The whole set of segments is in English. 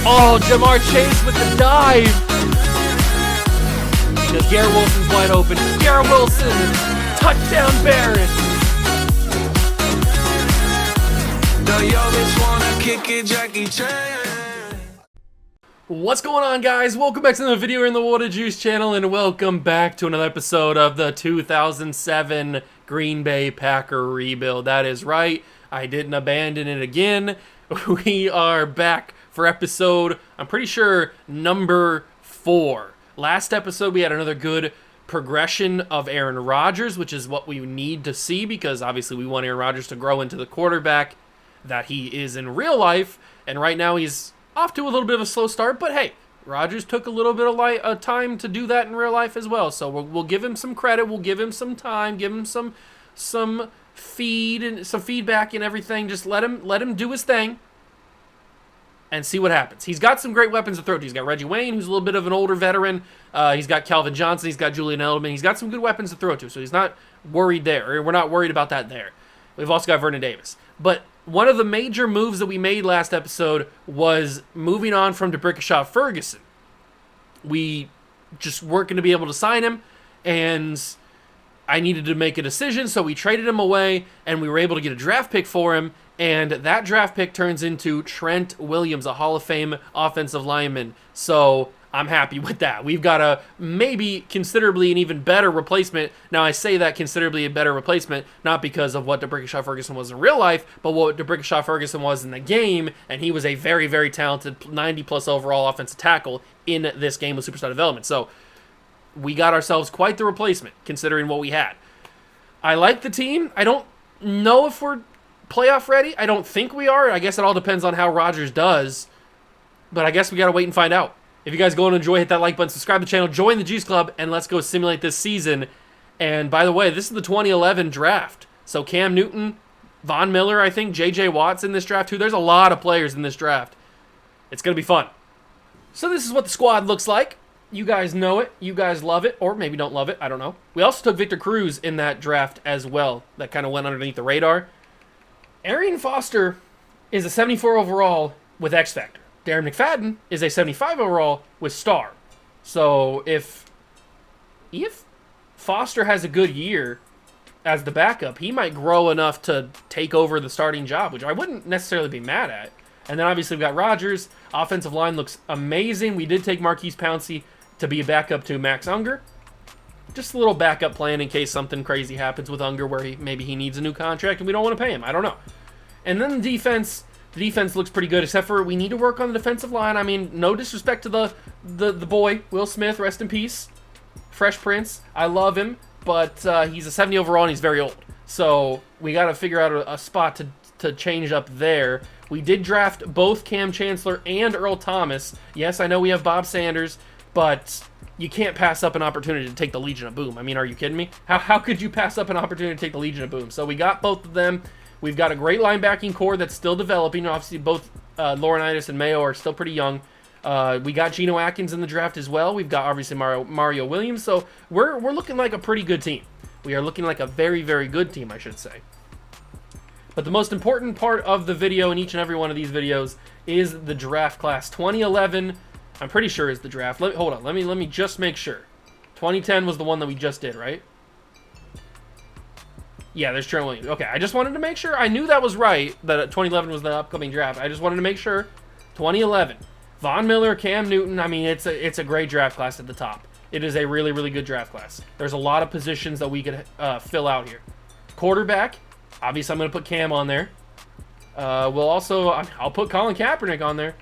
Oh, Jamar Chase with the dive. Because Garrett Wilson's wide open. Garrett Wilson, touchdown Barrett. What's going on, guys? Welcome back to another video here in the Water Juice channel, and welcome back to another episode of the 2007 Green Bay Packer rebuild. That is right, I didn't abandon it again. We are back for episode, I'm pretty sure, number 4. Last episode, we had another good progression of Aaron Rodgers, which is what we need to see, because obviously we want Aaron Rodgers to grow into the quarterback that he is in real life, and right now he's off to a little bit of a slow start, but hey, Rodgers took a little bit of time to do that in real life as well, so we'll give him some credit, we'll give him some time, give him some feed and some feedback and everything. Just let him do his thing and see what happens. He's got some great weapons to throw to. He's got Reggie Wayne, who's a little bit of an older veteran. He's got Calvin Johnson. He's got Julian Edelman. He's got some good weapons to throw to, so he's not worried there. Or we're not worried about that there. We've also got Vernon Davis. But one of the major moves that we made last episode was moving on from D'Brickashaw Ferguson. We just weren't going to be able to sign him, and I needed to make a decision, so we traded him away, and we were able to get a draft pick for him, and that draft pick turns into Trent Williams, a Hall of Fame offensive lineman. So I'm happy with that. We've got a maybe considerably an even better replacement. Now, I say that considerably a better replacement, not because of what D'Brickashaw Ferguson was in real life, but what D'Brickashaw Ferguson was in the game, and he was a very, very talented 90-plus overall offensive tackle in this game with superstar development. So we got ourselves quite the replacement, considering what we had. I like the team. I don't know if we're playoff ready. I don't think we are. I guess it all depends on how Rodgers does, but I guess we got to wait and find out. If you guys go and enjoy, hit that like button, subscribe to the channel, join the Juice Club, and let's go simulate this season. And by the way, this is the 2011 draft. So Cam Newton, Von Miller, I think, J.J. Watt's in this draft too. There's a lot of players in this draft. It's going to be fun. So this is what the squad looks like. You guys know it. You guys love it. Or maybe don't love it. I don't know. We also took Victor Cruz in that draft as well. That kind of went underneath the radar. Arian Foster is a 74 overall with X Factor. Darren McFadden is a 75 overall with Star. So if Foster has a good year as the backup, he might grow enough to take over the starting job, which I wouldn't necessarily be mad at. And then obviously we've got Rodgers. Offensive line looks amazing. We did take Marquise Pouncey to be a backup to Max Unger. Just a little backup plan in case something crazy happens with Unger where maybe he needs a new contract and we don't want to pay him. I don't know. And then the defense looks pretty good, except for we need to work on the defensive line. I mean, no disrespect to the boy, Will Smith, rest in peace. Fresh Prince, I love him, but he's a 70 overall and he's very old. So we got to figure out a spot to change up there. We did draft both Cam Chancellor and Earl Thomas. Yes, I know we have Bob Sanders, but you can't pass up an opportunity to take the Legion of Boom. I mean, are you kidding me? How could you pass up an opportunity to take the Legion of Boom? So we got both of them. We've got a great linebacking core that's still developing. Obviously, both Laurinaitis and Mayo are still pretty young. We got Geno Atkins in the draft as well. We've got, obviously, Mario Williams. So we're looking like a pretty good team. We are looking like a very, very good team, I should say. But the most important part of the video in each and every one of these videos is the draft class. 2011, I'm pretty sure, is the draft. Hold on. Let me just make sure. 2010 was the one that we just did, right? Yeah, there's Trent Williams. Okay, I just wanted to make sure. I knew that was right, that 2011 was the upcoming draft. I just wanted to make sure. 2011. Von Miller, Cam Newton. I mean, it's a great draft class at the top. It is a really, really good draft class. There's a lot of positions that we could fill out here. Quarterback. Obviously, I'm going to put Cam on there. I'll put Colin Kaepernick on there.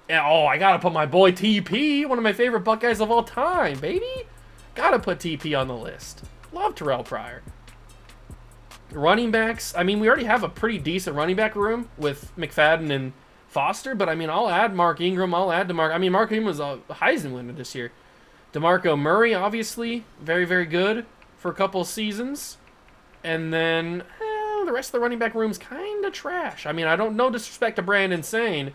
And, I got to put my boy TP, one of my favorite Buckeyes of all time, baby. Got to put TP on the list. Love Terrell Pryor. Running backs, I mean, we already have a pretty decent running back room with McFadden and Foster, but I mean, I'll add Mark Ingram, Mark Ingram was a Heisman winner this year. DeMarco Murray, obviously, very, very good for a couple of seasons. And then, the rest of the running back room's kind of trash. I mean, I don't, no disrespect to Brandon Sane,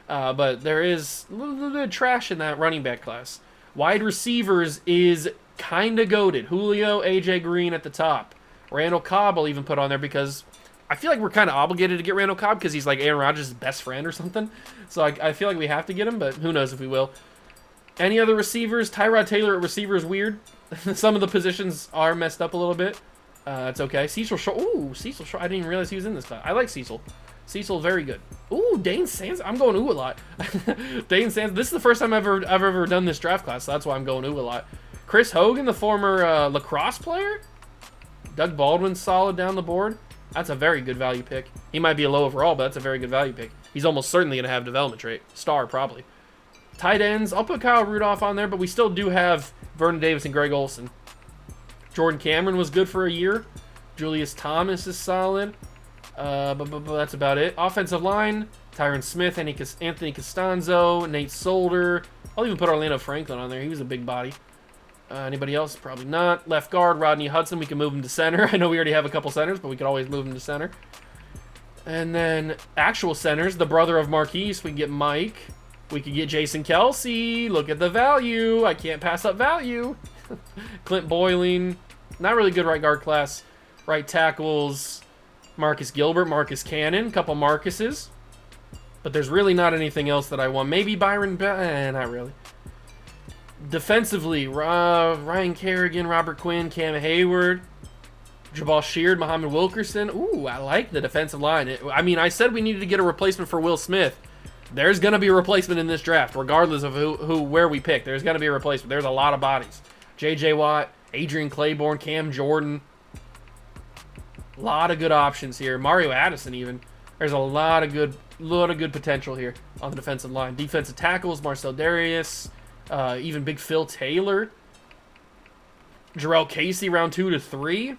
but there is a little bit of trash in that running back class. Wide receivers is kind of goated. Julio, AJ Green at the top. Randall Cobb I'll even put on there because I feel like we're kind of obligated to get Randall Cobb because he's like Aaron Rodgers' best friend or something. So I feel like we have to get him, but who knows if we will. Any other receivers? Tyrod Taylor at receiver is weird. Some of the positions are messed up a little bit. It's okay. Cecil Short. Ooh, Cecil Short. I didn't even realize he was in this class. I like Cecil. Cecil, very good. Ooh, Dane Sands. I'm going ooh a lot. Dane Sands. This is the first time I've ever done this draft class, so that's why I'm going ooh a lot. Chris Hogan, the former lacrosse player. Doug Baldwin's solid down the board. That's a very good value pick. He might be a low overall, but that's a very good value pick. He's almost certainly going to have development trait. Star, probably. Tight ends. I'll put Kyle Rudolph on there, but we still do have Vernon Davis and Greg Olsen. Jordan Cameron was good for a year. Julius Thomas is solid. But that's about it. Offensive line, Tyron Smith, Anthony Costanzo, Nate Solder. I'll even put Orlando Franklin on there. He was a big body. Anybody else? Probably not. Left guard, Rodney Hudson. We can move him to center. I know we already have a couple centers, but we could always move him to center. And then actual centers, the brother of Marquise. We can get Mike. We could get Jason Kelsey. Look at the value. I can't pass up value. Clint Boyling. Not really good right guard class. Right tackles. Marcus Gilbert, Marcus Cannon, couple Marcuses. But there's really not anything else that I want. Maybe Byron, not really. Defensively, Ryan Kerrigan, Robert Quinn, Cam Hayward, Jabal Sheard, Muhammad Wilkerson. Ooh, I like the defensive line. I mean, I said we needed to get a replacement for Will Smith. There's going to be a replacement in this draft, regardless of where we pick. There's going to be a replacement. There's a lot of bodies. J.J. Watt, Adrian Claiborne, Cam Jordan. A lot of good options here. Mario Addison even. There's a lot of good potential here on the defensive line. Defensive tackles, Marcel Darius, even Big Phil Taylor. Jarrell Casey, round 2 to 3.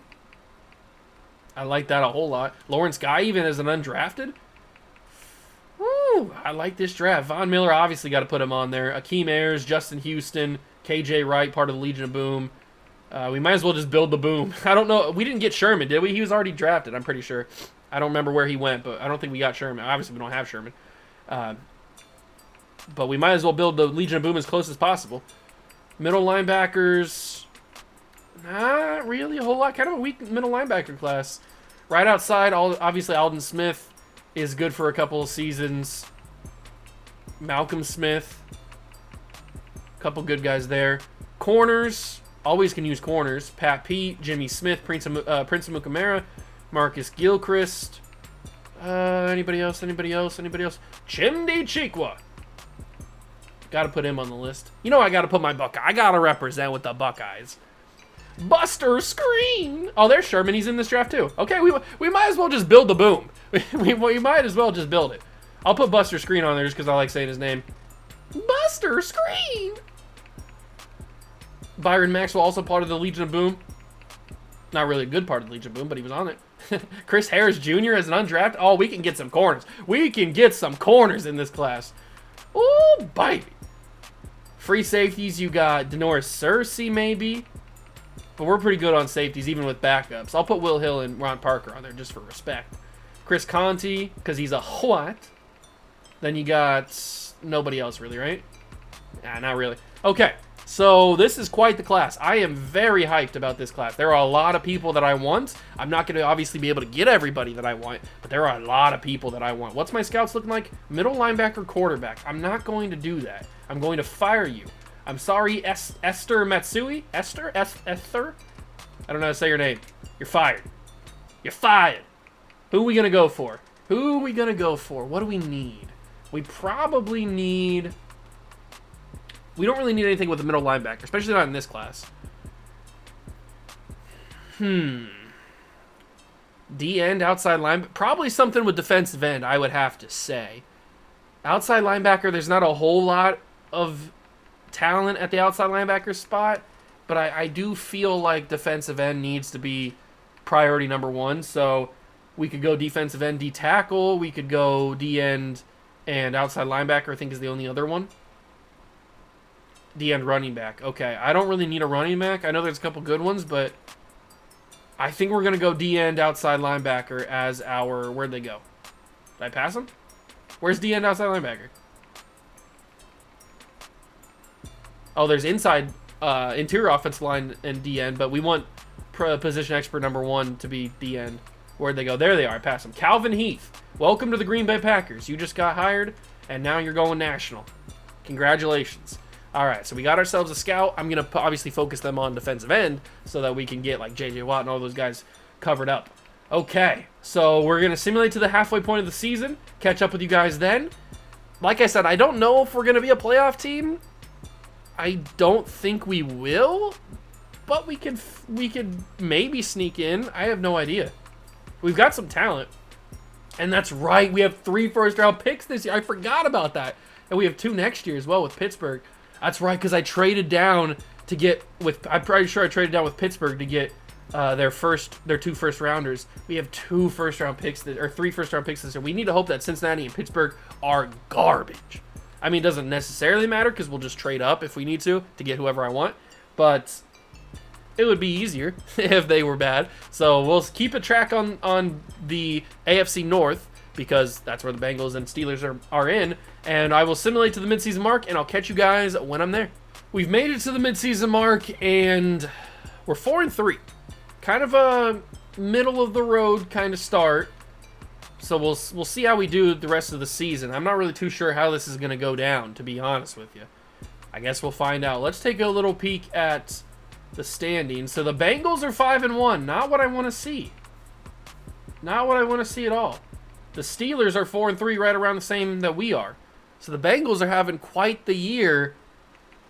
I like that a whole lot. Lawrence Guy even as an undrafted. Woo, I like this draft. Von Miller, obviously got to put him on there. Akeem Ayers, Justin Houston, KJ Wright, part of the Legion of Boom. We might as well just build the boom. I don't know. We didn't get Sherman, did we? He was already drafted, I'm pretty sure. I don't remember where he went, but I don't think we got Sherman. Obviously, we don't have Sherman. But we might as well build the Legion of Boom as close as possible. Middle linebackers, not really a whole lot. Kind of a weak middle linebacker class. Right outside, obviously Alden Smith is good for a couple of seasons. Malcolm Smith. A couple good guys there. Corners. Always can use corners. Pat Pete, Jimmy Smith, Prince of Mukamara, Marcus Gilchrist. Anybody else? Chimdi Chikwa. Got to put him on the list. You know I got to put my Buckeye. I got to represent with the Buckeyes. Buster Screen. Oh, there's Sherman. He's in this draft too. Okay, we might as well just build the boom. we might as well just build it. I'll put Buster Screen on there just because I like saying his name. Buster Screen. Byron Maxwell, also part of the Legion of Boom. Not really a good part of the Legion of Boom, but he was on it. Chris Harris Jr. as an undrafted. Oh, we can get some corners. We can get some corners in this class. Ooh, baby. Free safeties, you got Denoris Cersei, maybe. But we're pretty good on safeties, even with backups. I'll put Will Hill and Ron Parker on there just for respect. Chris Conti, because he's a what? Then you got nobody else, really, right? Nah, not really. Okay. So this is quite the class. I am very hyped about this class. There are a lot of people that I want. I'm not going to obviously be able to get everybody that I want, but there are a lot of people that I want. What's my scouts looking like? Middle linebacker, quarterback. I'm not going to do that. I'm going to fire you. I'm sorry, Esther Matsui? Esther? Esther? I don't know how to say your name. You're fired. You're fired. Who are we going to go for? What do we need? We probably need... We don't really need anything with a middle linebacker, especially not in this class. D-end, outside linebacker. Probably something with defensive end, I would have to say. Outside linebacker, there's not a whole lot of talent at the outside linebacker spot, but I do feel like defensive end needs to be priority number 1. So we could go defensive end, D-tackle. We could go D-end and outside linebacker, I think is the only other one. D-end running back. Okay, I don't really need a running back. I know there's a couple good ones, but I think we're going to go D-end outside linebacker as our... Where'd they go? Did I pass them? Where's D-end outside linebacker? Oh, there's inside interior offensive line and D-end, but we want position expert number 1 to be D-end. Where'd they go? There they are. I passed them. Calvin Heath. Welcome to the Green Bay Packers. You just got hired, and now you're going national. Congratulations. All right, so we got ourselves a scout. I'm going to obviously focus them on defensive end so that we can get like J.J. Watt and all those guys covered up. Okay, so we're going to simulate to the halfway point of the season, catch up with you guys then. Like I said, I don't know if we're going to be a playoff team. I don't think we will, but we could maybe sneak in. I have no idea. We've got some talent. And that's right, we have 3 first-round picks this year. I forgot about that. And we have 2 next year as well with Pittsburgh. That's right, because I traded down to get with. I'm pretty sure I traded down with Pittsburgh to get their 2 first-rounders. We have 2 first-round picks or 3 first-round picks this year. We need to hope that Cincinnati and Pittsburgh are garbage. I mean, it doesn't necessarily matter because we'll just trade up if we need to get whoever I want. But it would be easier if they were bad. So we'll keep a track on the AFC North because that's where the Bengals and Steelers are in. And I will simulate to the midseason mark, and I'll catch you guys when I'm there. We've made it to the midseason mark, and we're 4-3. Kind of a middle-of-the-road kind of start. So we'll see how we do the rest of the season. I'm not really too sure how this is going to go down, to be honest with you. I guess we'll find out. Let's take a little peek at the standings. So the Bengals are 5-1. Not what I want to see. Not what I want to see at all. The Steelers are 4-3, right around the same that we are. So the Bengals are having quite the year,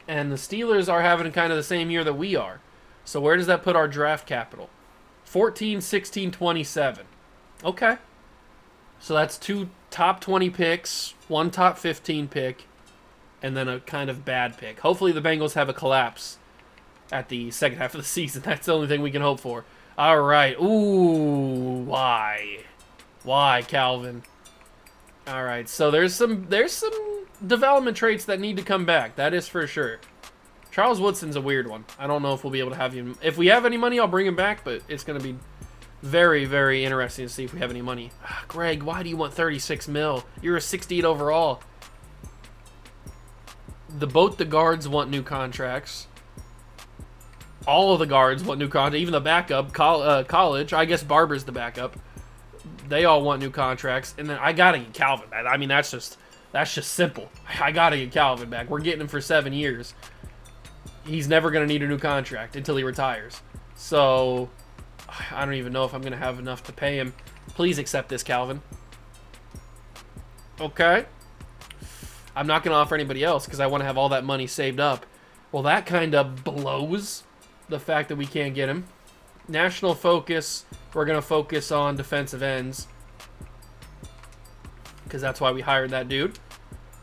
and the Steelers are having kind of the same year that we are. So where does that put our draft capital? 14, 16, 27. Okay. So that's 2 top 20 picks, 1 top 15 pick, and then a kind of bad pick. Hopefully the Bengals have a collapse at the second half of the season. That's the only thing we can hope for. All right. Ooh, why? Why, Calvin? All right. So there's some development traits that need to come back. That is for sure. Charles Woodson's a weird one. I don't know if we'll be able to have him. If we have any money, I'll bring him back, but it's going to be very, very interesting to see if we have any money. Greg, why do you want 36 mil? You're a 68 overall. Both the guards want new contracts. All of the guards want new contracts. Even the backup, college. I guess Barber's the backup. They all want new contracts. And then I got to get Calvin back. I mean, that's just simple. I got to get Calvin back. We're getting him for 7 years. He's never going to need a new contract until he retires. So I don't even know if I'm going to have enough to pay him. Please accept this, Calvin. Okay. I'm not going to offer anybody else because I want to have all that money saved up. Well, that kind of blows the fact that we can't get him. National focus. We're going to focus on defensive ends because that's why we hired that dude.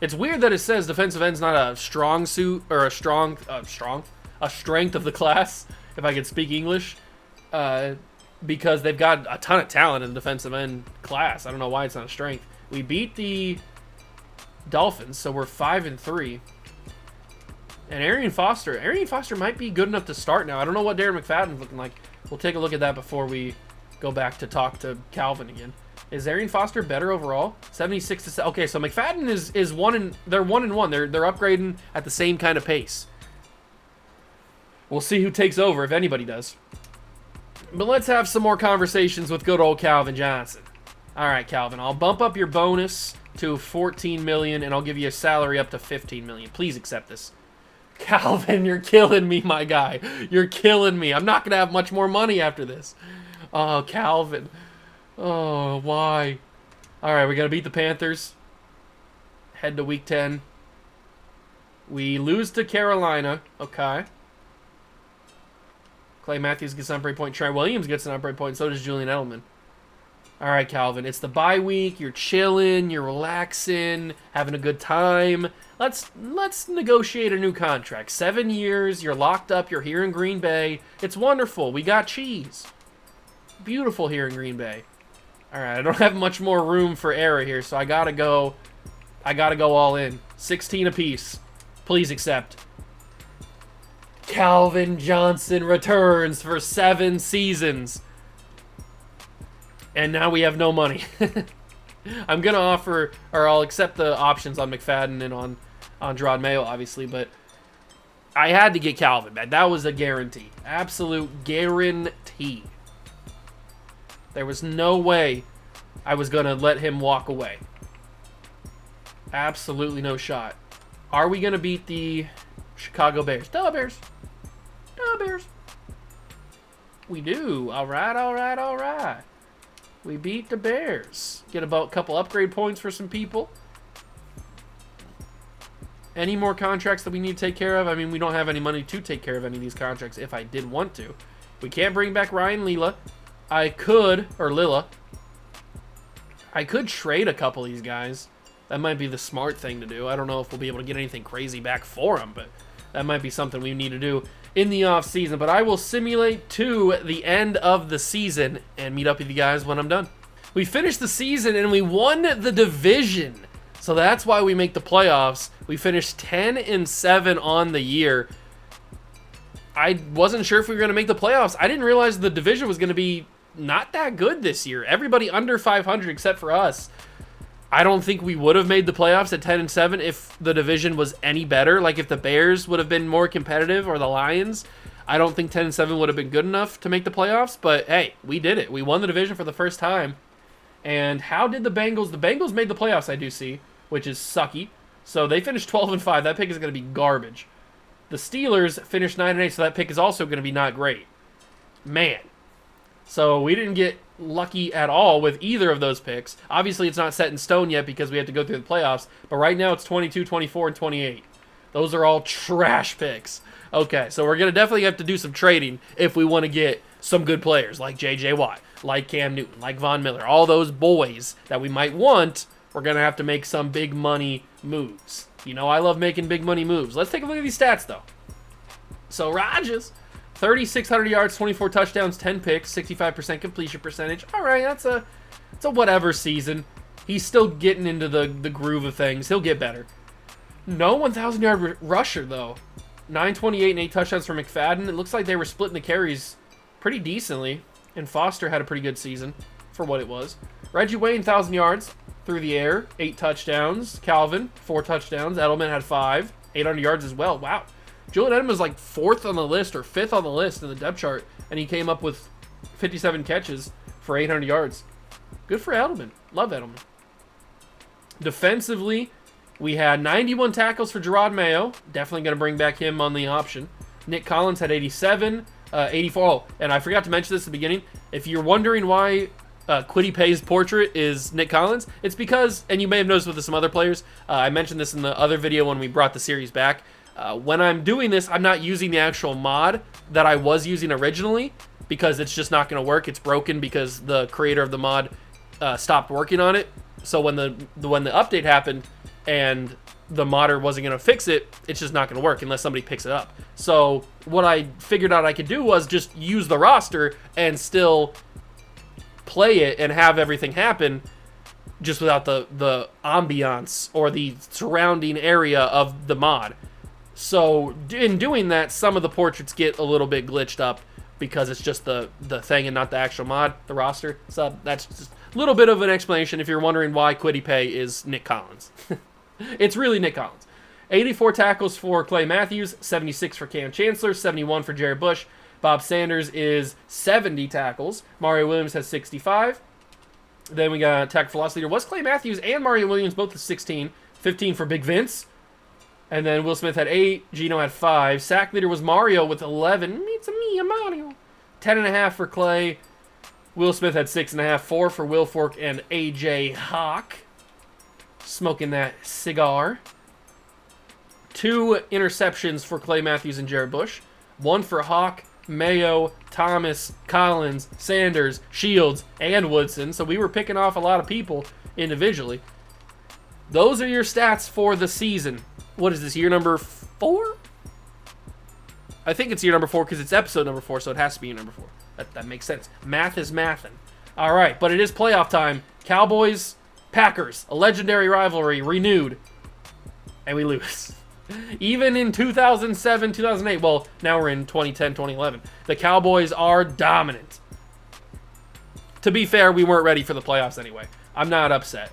It's weird that it says defensive end's not a strong suit or a strength of the class, if I could speak English, because they've got a ton of talent in the defensive end class. I don't know why it's not a strength. We beat the Dolphins, so we're 5-3. And Arian Foster might be good enough to start now. I don't know what Darren McFadden's looking like. We'll take a look at that before we go back to talk to Calvin again. Is Arian Foster better overall? 76 to okay, so McFadden is they're 1-1. They're upgrading at the same kind of pace. We'll see who takes over if anybody does. But let's have some more conversations with good old Calvin Johnson. All right, Calvin, I'll bump up your bonus to 14 million and I'll give you a salary up to 15 million. Please accept this. Calvin, you're killing me, my guy. You're killing me. I'm not going to have much more money after this. Oh, Calvin. Oh, why? All right, we got to beat the Panthers. Head to week 10. We lose to Carolina. Okay. Clay Matthews gets an upgrade point. Trey Williams gets an upgrade point. So does Julian Edelman. All right, Calvin. It's the bye week. You're chilling. You're relaxing. Having a good time. Let's negotiate a new contract. 7 years. You're locked up. You're here in Green Bay. It's wonderful. We got cheese. Beautiful here in Green Bay. All right, I don't have much more room for error here, so I gotta go all in. 16 apiece. Please accept. Calvin Johnson returns for 7 seasons. And now we have no money. I'm gonna offer, or I'll accept the options on McFadden and on Gerard Mayo, obviously, but I had to get Calvin back. That was a guarantee. Absolute guarantee. There was no way I was going to let him walk away. Absolutely no shot. Are we going to beat the Chicago Bears? Duh, Bears. Duh, Bears. We do. All right, all right, all right. We beat the Bears. Get about a couple upgrade points for some people. Any more contracts that we need to take care of? I mean, we don't have any money to take care of any of these contracts if I did want to. We can't bring back Ryan Lila. I could, or Lila. I could trade a couple of these guys. That might be the smart thing to do. I don't know if we'll be able to get anything crazy back for them, but that might be something we need to do in the off season. But I will simulate to the end of the season and meet up with you guys when I'm done. We finished the season and we won the division. So that's why we make the playoffs. We finished 10-7 on the year. I wasn't sure if we were going to make the playoffs. I didn't realize the division was going to be not that good this year. Everybody under 500 except for us. I don't think we would have made the playoffs at 10-7 if the division was any better. Like if the Bears would have been more competitive or the Lions. I don't think 10-7 would have been good enough to make the playoffs. But hey, we did it. We won the division for the first time. And how did the Bengals? The Bengals made the playoffs, I do see, which is sucky. So they finished 12-5. That pick is going to be garbage. The Steelers finished 9-8, so that pick is also going to be not great. Man. So we didn't get lucky at all with either of those picks. Obviously, it's not set in stone yet because we have to go through the playoffs. But right now, it's 22, 24, and 28. Those are all trash picks. Okay, so we're going to definitely have to do some trading if we want to get some good players like J.J. Watt, like Cam Newton, like Von Miller. All those boys that we might want, we're going to have to make some big money moves. You know, I love making big money moves. Let's take a look at these stats, though. So, Rodgers, 3,600 yards, 24 touchdowns, 10 picks, 65% completion percentage. All right, it's a whatever season. He's still getting into the groove of things. He'll get better. No 1,000-yard rusher, though. 928 and 8 touchdowns for McFadden. It looks like they were splitting the carries pretty decently, and Foster had a pretty good season for what it was. Reggie Wayne, 1,000 yards through the air, 8 touchdowns. Calvin, 4 touchdowns. Edelman had 5, 800 yards as well. Wow. Julian Edelman was like 4th on the list or 5th on the list in the depth chart, and he came up with 57 catches for 800 yards. Good for Edelman. Love Edelman. Defensively, we had 91 tackles for Gerard Mayo. Definitely going to bring back him on the option. Nick Collins had 87, 84. Oh, and I forgot to mention this at the beginning. If you're wondering why Kwity Paye's portrait is Nick Collins, it's because, and you may have noticed with some other players, I mentioned this in the other video when we brought the series back. When I'm doing this, I'm not using the actual mod that I was using originally because it's just not going to work. It's broken because the creator of the mod stopped working on it. So when the update happened and the modder wasn't going to fix it, it's just not going to work unless somebody picks it up. So what I figured out I could do was just use the roster and still play it and have everything happen just without the ambiance or the surrounding area of the mod. So in doing that, some of the portraits get a little bit glitched up because it's just the thing and not the actual mod, the roster. So that's just a little bit of an explanation if you're wondering why Kwity Paye is Nick Collins. It's really Nick Collins. 84 tackles for Clay Matthews, 76 for Cam Chancellor, 71 for Jared Bush. Bob Sanders is 70 tackles. Mario Williams has 65. Then we got tackle for loss leader was Clay Matthews and Mario Williams, both with 16. 15 for Big Vince. And then Will Smith had 8. Gino had 5. Sack leader was Mario with 11. It's me, Mario. 10.5 for Clay. Will Smith had 6.5. 4 for Will Fork and AJ Hawk. Smoking that cigar. 2 interceptions for Clay Matthews and Jared Bush. 1 for Hawk, Mayo, Thomas, Collins, Sanders, Shields, and Woodson. So we were picking off a lot of people individually. Those are your stats for the season. What is this, year number 4? I think it's year number 4 because it's episode number 4, so it has to be year number 4. That makes sense. Math is mathin'. All right, but it is playoff time. Cowboys, Packers, a legendary rivalry renewed, and we lose. Even in 2007, 2008, well, now we're in 2010, 2011, the Cowboys are dominant. To be fair, we weren't ready for the playoffs anyway. I'm not upset.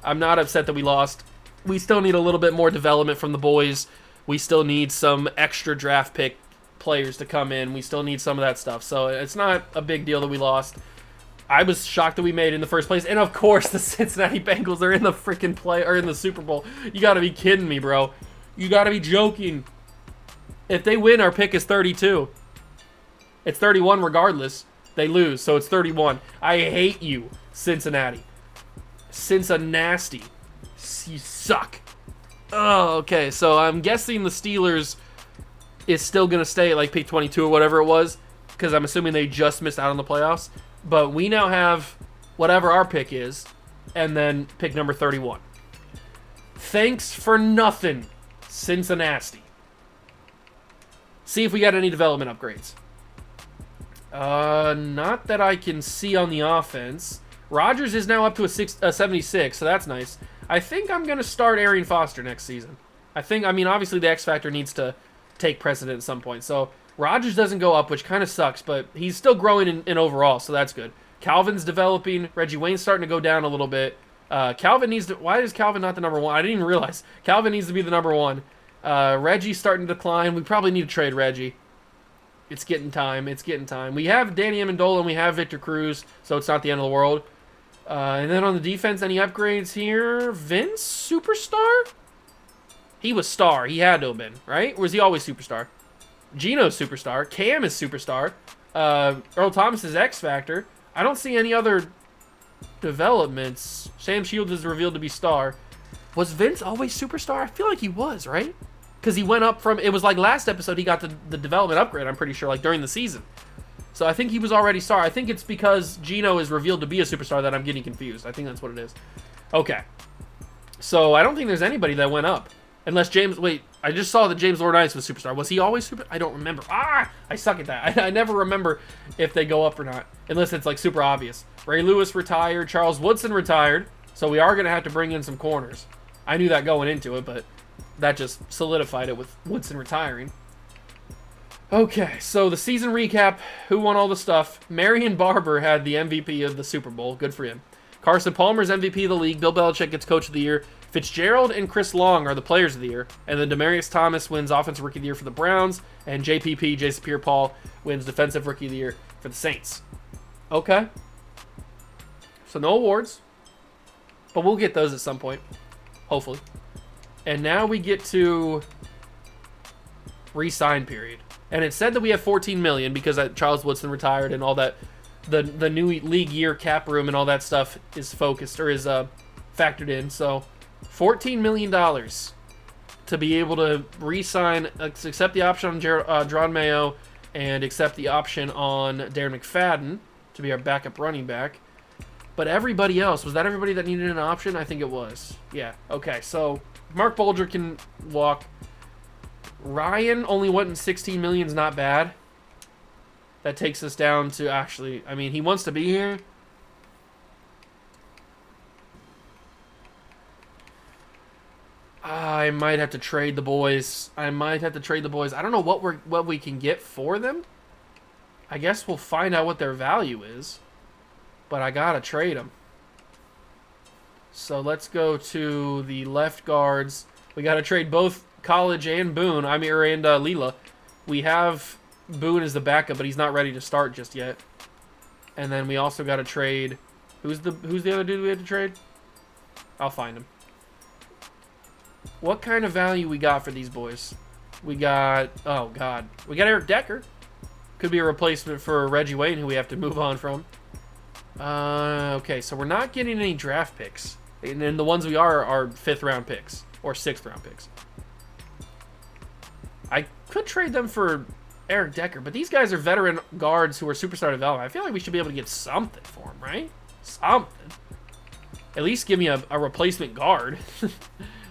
I'm not upset that we lost. We still need a little bit more development from the boys. We still need some extra draft pick players to come in. We still need some of that stuff. So it's not a big deal that we lost. I was shocked that we made it in the first place. And of course, the Cincinnati Bengals are in the freaking play or in the Super Bowl. You got to be kidding me, bro. You got to be joking. If they win, our pick is 32. It's 31 regardless. They lose, so it's 31. I hate you, Cincinnati. Cincinnati. You suck. Oh, okay. So I'm guessing the Steelers is still going to stay at like pick 22 or whatever it was, because I'm assuming they just missed out on the playoffs. But we now have whatever our pick is, and then pick number 31. Thanks for nothing, Cincinnati. See if we got any development upgrades. Not that I can see on the offense. Rodgers is now up to a 76, so that's nice. I think I'm going to start Arian Foster next season. I mean, obviously the X Factor needs to take precedent at some point. So Rodgers doesn't go up, which kind of sucks, but he's still growing in overall, so that's good. Calvin's developing. Reggie Wayne's starting to go down a little bit. Calvin needs to... Why is Calvin not the number one? I didn't even realize. Calvin needs to be the number one. Reggie's starting to decline. We probably need to trade Reggie. It's getting time. It's getting time. We have Danny Amendola and we have Victor Cruz, so it's not the end of the world. And then on the defense, any upgrades here? Vince, superstar? He was star. He had to have been, right? Or was he always superstar? Gino's superstar. Cam is superstar. Earl Thomas is X Factor. I don't see any other developments. Sam Shields is revealed to be star. Was Vince always superstar? I feel like he was, right? Because he went up from... It was like last episode he got the development upgrade, I'm pretty sure, like during the season. So I think he was already star. I think it's because Gino is revealed to be a superstar that I'm getting confused. I think that's what it is. Okay. So I don't think there's anybody that went up. Unless James... Wait, I just saw that James Laurinaitis was superstar. Was he always super? I don't remember. I suck at that. I never remember if they go up or not. Unless it's like super obvious. Ray Lewis retired. Charles Woodson retired. So we are going to have to bring in some corners. I knew that going into it, but that just solidified it with Woodson retiring. Okay, so the season recap. Who won all the stuff? Marion Barber had the MVP of the Super Bowl. Good for him. Carson Palmer's MVP of the league. Bill Belichick gets Coach of the Year. Fitzgerald and Chris Long are the Players of the Year. And then Demaryius Thomas wins Offensive Rookie of the Year for the Browns. And JPP, Jason Pierre-Paul, wins Defensive Rookie of the Year for the Saints. Okay. So no awards. But we'll get those at some point. Hopefully. And now we get to re-sign period. And it said that we have $14 million because Charles Woodson retired and all that. The new league year cap room and all that stuff is focused or is factored in. So $14 million to be able to re-sign, accept the option on Jerron Mayo and accept the option on Darren McFadden to be our backup running back. But everybody else, was that everybody that needed an option? I think it was. Yeah, okay. So Mark Bolger can walk. Ryan only wanting $16 million is not bad. That takes us down to actually, I mean, he wants to be here. I might have to trade the boys. I don't know what we can get for them. I guess we'll find out what their value is. But I gotta trade them. So let's go to the left guards. We gotta trade both College and Boone. and Lila. We have Boone as the backup, but he's not ready to start just yet. And then we also gotta trade. Who's the other dude we had to trade? I'll find him. What kind of value we got for these boys? We got... Oh, God. We got Eric Decker. Could be a replacement for Reggie Wayne, who we have to move on from. Okay, so we're not getting any draft picks. And then the ones we are 5th-round picks. Or 6th-round picks. I could trade them for Eric Decker, but these guys are veteran guards who are superstar development. I feel like we should be able to get something for them, right? Something. At least give me a replacement guard.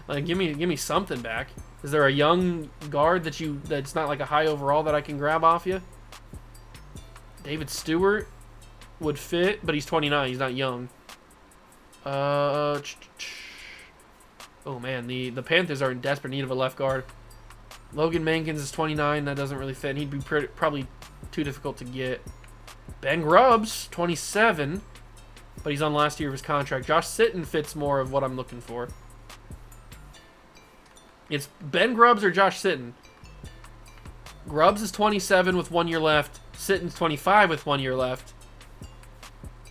Like, give me something back. Is there a young guard that's not like a high overall that I can grab off you? David Stewart would fit, but he's 29. He's not young. Oh man, the Panthers are in desperate need of a left guard. Logan Mankins is 29. That doesn't really fit. He'd be probably too difficult to get. Ben Grubbs, 27, but he's on last year of his contract. Josh Sitton fits more of what I'm looking for. It's Ben Grubbs or Josh Sitton. Grubbs is 27 with 1 year left. Sitton's 25 with 1 year left.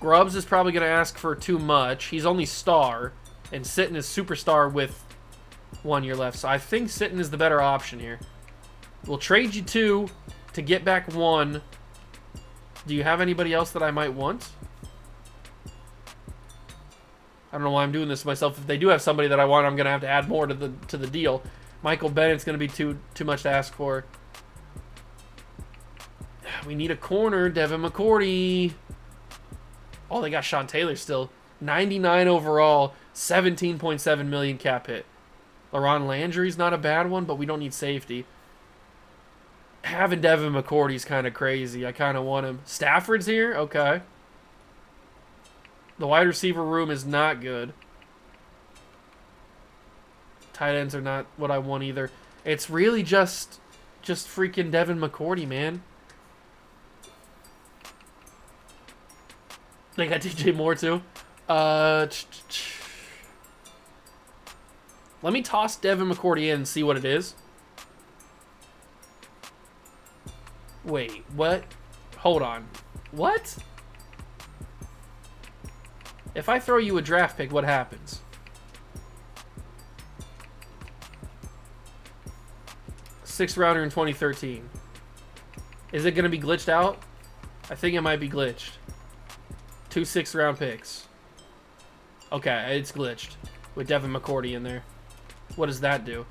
Grubbs is probably going to ask for too much. He's only star, and Sitton is superstar with 1 year left. So I think Sitton is the better option here. We'll trade you 2 to get back 1. Do you have anybody else that I might want? I don't know why I'm doing this to myself. If they do have somebody that I want, I'm going to have to add more to the deal. Michael Bennett's going to be too much to ask for. We need a corner. Devin McCourty. Oh, they got Sean Taylor still. 99 overall. 17.7 million cap hit. LaRon Landry's not a bad one, but we don't need safety. Having Devin McCourty's kind of crazy. I kind of want him. Stafford's here? Okay. The wide receiver room is not good. Tight ends are not what I want either. It's really just freaking Devin McCourty, man. They got DJ Moore too. Let me toss Devin McCourty in and see what it is. Wait, what? Hold on. What? If I throw you a draft pick, what happens? 6th rounder in 2013. Is it going to be glitched out? I think it might be glitched. 2 6th round picks. Okay, it's glitched. With Devin McCourty in there. What does that do?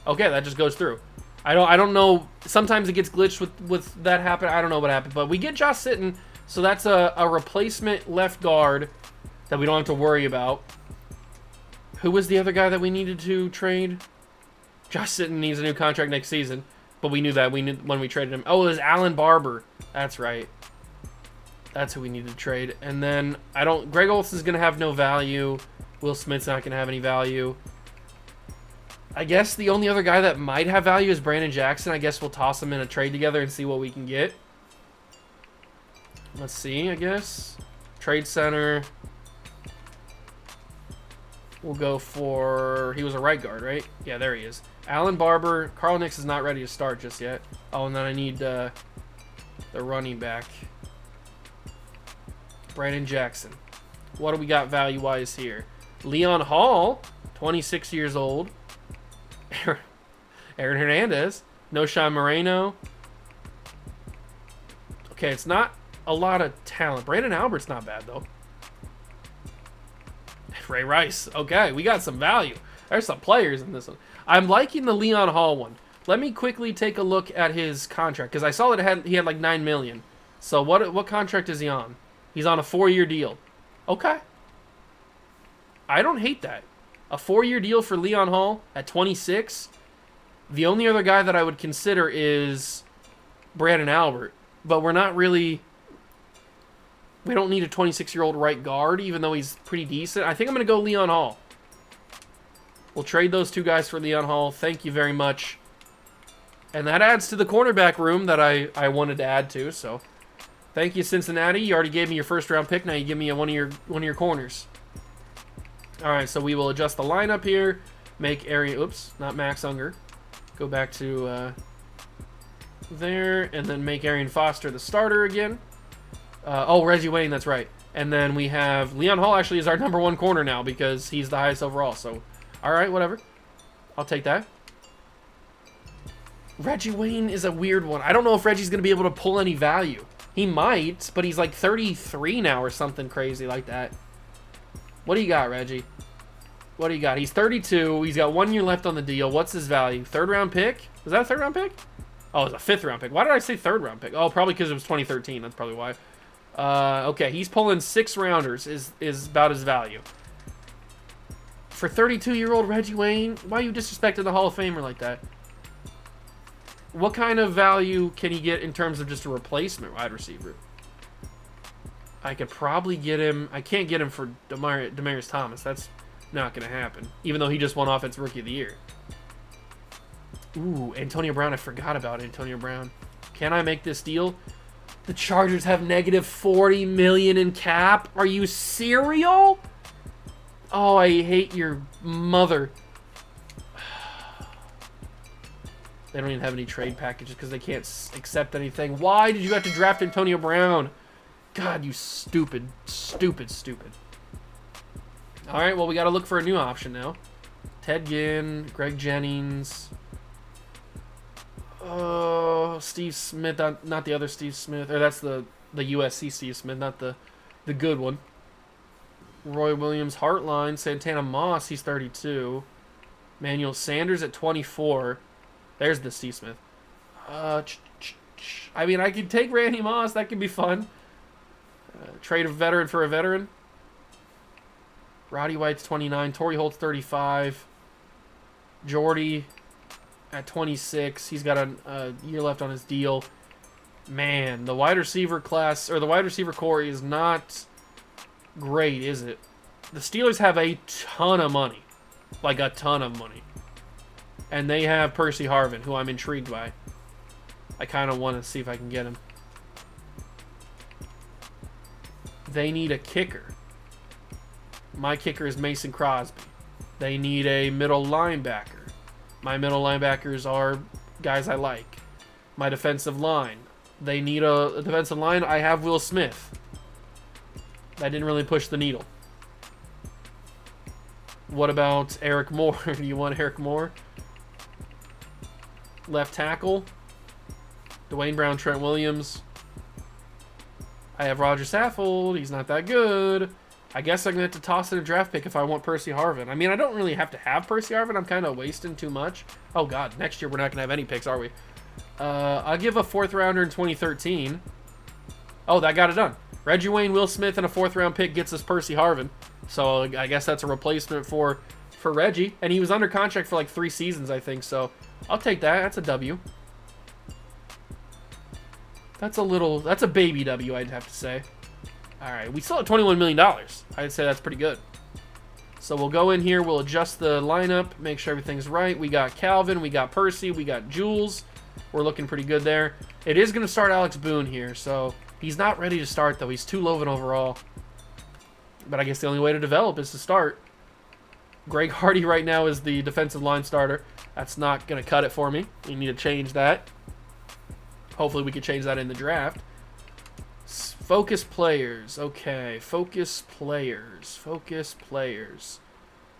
Okay, that just goes through. I don't know. Sometimes it gets glitched with that happen. I don't know what happened. But we get Josh Sitton. So that's a replacement left guard that we don't have to worry about. Who was the other guy that we needed to trade? Josh Sitton needs a new contract next season. But we knew that. We knew when we traded him. Oh, it was Alan Barber. That's right. That's who we needed to trade. And then Greg Olson's going to have no value. Will Smith's not going to have any value. I guess the only other guy that might have value is Brandon Jackson. I guess we'll toss him in a trade together and see what we can get. Let's see, I guess. Trade center. We'll go for... He was a right guard, right? Yeah, there he is. Alan Barber. Carl Nix is not ready to start just yet. Oh, and then I need the running back. Brandon Jackson. What do we got value-wise here? Leon Hall, 26 years old. Aaron Hernandez. No Sean Moreno. Okay, it's not a lot of talent. Brandon Albert's not bad, though. Ray Rice. Okay, we got some value. There's some players in this one. I'm liking the Leon Hall one. Let me quickly take a look at his contract, because I saw that he had like $9 million. So what contract is he on? He's on a 4-year deal. Okay. I don't hate that. A 4-year deal for Leon Hall at 26. The only other guy that I would consider is Brandon Albert. But we're not really... We don't need a 26-year-old right guard, even though he's pretty decent. I think I'm going to go Leon Hall. We'll trade those 2 guys for Leon Hall. Thank you very much. And that adds to the cornerback room that I wanted to add to. So, thank you, Cincinnati. You already gave me your first-round pick. Now you give me one of your corners. All right, so we will adjust the lineup here. Make Arian... Oops, not Max Unger. Go back to there. And then make Arian Foster the starter again. Oh, Reggie Wayne, that's right. And then we have... Leon Hall actually is our number 1 corner now because he's the highest overall. So, all right, whatever. I'll take that. Reggie Wayne is a weird one. I don't know if Reggie's going to be able to pull any value. He might, but he's like 33 now or something crazy like that. What do you got, Reggie? What do you got? He's 32. He's got 1 year left on the deal. What's his value? 3rd round pick? Was that a 3rd round pick? Oh, it was a 5th round pick. Why did I say 3rd round pick? Oh, probably because it was 2013. That's probably why. Okay, he's pulling 6 rounders is about his value. For 32-year-old Reggie Wayne, why are you disrespecting the Hall of Famer like that? What kind of value can he get in terms of just a replacement wide receiver? I could probably get him... I can't get him for Demaryius Thomas. That's not going to happen. Even though he just won Offensive Rookie of the Year. Ooh, Antonio Brown. I forgot about Antonio Brown. Can I make this deal? The Chargers have negative $40 million in cap. Are you serial? Oh, I hate your mother. They don't even have any trade packages because they can't accept anything. Why did you have to draft Antonio Brown? God, you stupid, stupid, stupid. All right, well, we got to look for a new option now. Ted Ginn, Greg Jennings. Oh, Steve Smith, not the other Steve Smith. Or that's the USC Steve Smith, not the good one. Roy Williams, Hartline, Santana Moss, he's 32. Manuel Sanders at 24. There's the Steve Smith. I mean, I could take Randy Moss. That could be fun. Trade a veteran for a veteran. Roddy White's 29. Torrey Holt's 35. Jordy at 26. He's got a year left on his deal. Man, the wide receiver class, or the wide receiver core is not great, is it? The Steelers have a ton of money. Like a ton of money. And they have Percy Harvin, who I'm intrigued by. I kind of want to see if I can get him. They need a kicker. My kicker is Mason Crosby. They need a middle linebacker. My middle linebackers are guys I like. My defensive line. They need a defensive line. I have Will Smith. That didn't really push the needle. What about Eric Moore? Do you want Eric Moore? Left tackle. Dwayne Brown, Trent Williams. I have Roger Saffold. He's not that good. I guess I'm going to have to toss in a draft pick if I want Percy Harvin. I mean, I don't really have to have Percy Harvin. I'm kind of wasting too much. Oh, God. Next year, we're not going to have any picks, are we? I'll give a 4th rounder in 2013. Oh, that got it done. Reggie Wayne, Will Smith, and a 4th round pick gets us Percy Harvin. So I guess that's a replacement for Reggie. And he was under contract for like 3 seasons, I think. So I'll take that. That's a W. That's a baby W, I'd have to say. All right, we still have $21 million. I'd say that's pretty good. So we'll go in here. We'll adjust the lineup, make sure everything's right. We got Calvin. We got Percy. We got Jules. We're looking pretty good there. It is going to start Alex Boone here, so he's not ready to start, though. He's too low of an overall. But I guess the only way to develop is to start. Greg Hardy right now is the defensive line starter. That's not going to cut it for me. We need to change that. Hopefully we can change that in the draft. Focus players. Okay, focus players. Focus players.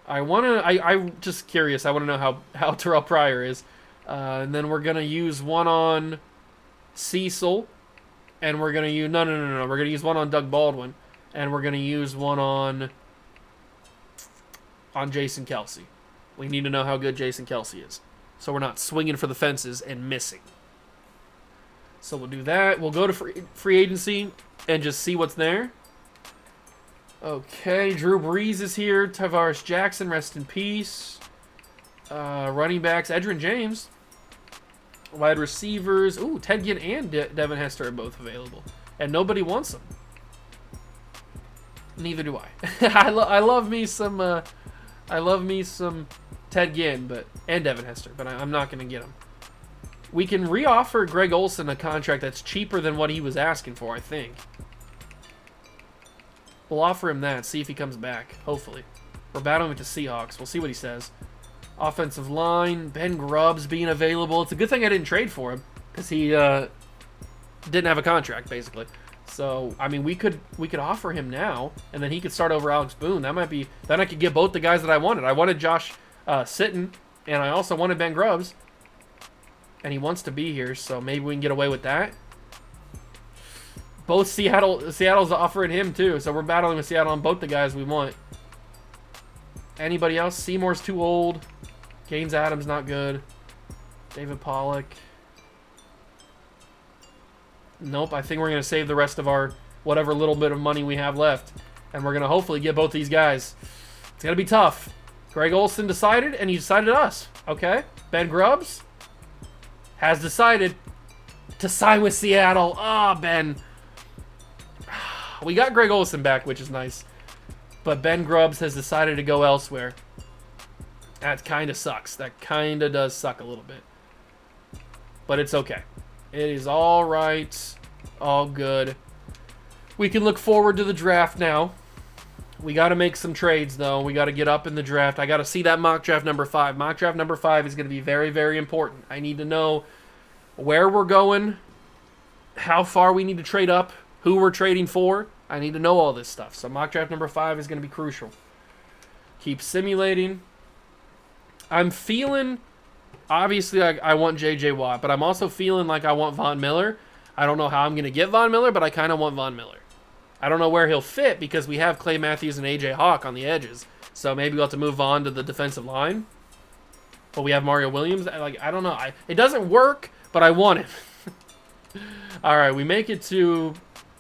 I'm just curious. I want to know how Terrell Pryor is. And then we're going to use one on Cecil. And we're going to use... No. We're going to use one on Doug Baldwin. And we're going to use one on Jason Kelsey. We need to know how good Jason Kelsey is. So we're not swinging for the fences and missing. So we'll do that. We'll go to free agency and just see what's there. Okay, Drew Brees is here. Tavares Jackson, rest in peace. Running backs, Edgerrin James. Wide receivers. Ooh, Ted Ginn and Devin Hester are both available. And nobody wants them. Neither do I. I love me some Ted Ginn and Devin Hester, but I'm not going to get them. We can re-offer Greg Olsen a contract that's cheaper than what he was asking for, I think. We'll offer him that, see if he comes back, hopefully. We're battling with the Seahawks. We'll see what he says. Offensive line, Ben Grubbs being available. It's a good thing I didn't trade for him, because he didn't have a contract, basically. So, I mean, we could offer him now, and then he could start over Alex Boone. Then I could get both the guys that I wanted. I wanted Josh Sitton, and I also wanted Ben Grubbs. And he wants to be here, so maybe we can get away with that. Both Seattle's offering him too, so we're battling with Seattle on both the guys we want. Anybody else? Seymour's too old. Gaines Adams not good. David Pollock. Nope, I think we're going to save the rest of our whatever little bit of money we have left. And we're going to hopefully get both these guys. It's going to be tough. Greg Olsen decided, and he decided us. Okay. Ben Grubbs has decided to sign with Seattle. Ben. We got Greg Olsen back, which is nice. But Ben Grubbs has decided to go elsewhere. That kind of sucks. That kind of does suck a little bit. But it's okay. It is all right. All good. We can look forward to the draft now. We got to make some trades, though. We got to get up in the draft. I got to see that mock draft number 5. Mock draft number 5 is going to be very, very important. I need to know where we're going, how far we need to trade up who we're trading for. I need to know all this stuff. So mock draft number 5 is going to be crucial. Keep simulating. I'm feeling, obviously, I want J.J. Watt, but I'm also feeling like I want Von Miller. I don't know how I'm going to get Von Miller, but I kind of want Von Miller. I don't know where he'll fit because we have Clay Matthews and A.J. Hawk on the edges. So maybe we'll have to move Von to the defensive line. But we have Mario Williams. I don't know. It doesn't work, but I want him. All right, we make it to